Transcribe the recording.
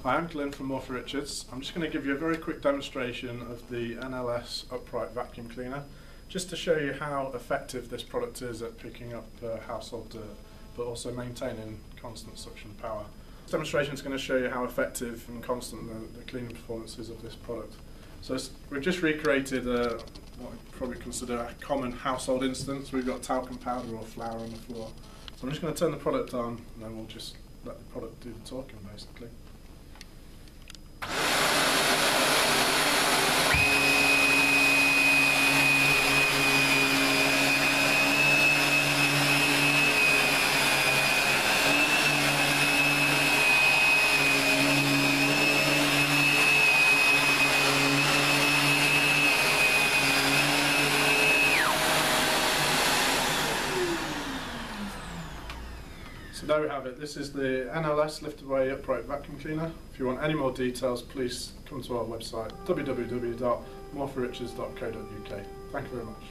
Hi, I'm Glyn from Morphy. I'm just going to give you a very quick demonstration of the NLS upright vacuum cleaner, just to show you how effective this product is at picking up household dirt, but also maintaining constant suction power. This demonstration is going to show you how effective and constant the cleaning performance is of this product. So we've just recreated what we probably consider a common household instance. We've got talcum powder or flour on the floor. So I'm just going to turn the product on, and then we'll just let the product do the talking, basically. So there we have it. This is the NLS lift away upright vacuum cleaner. If you want any more details, please come to our website www.morphyrichards.co.uk. Thank you very much.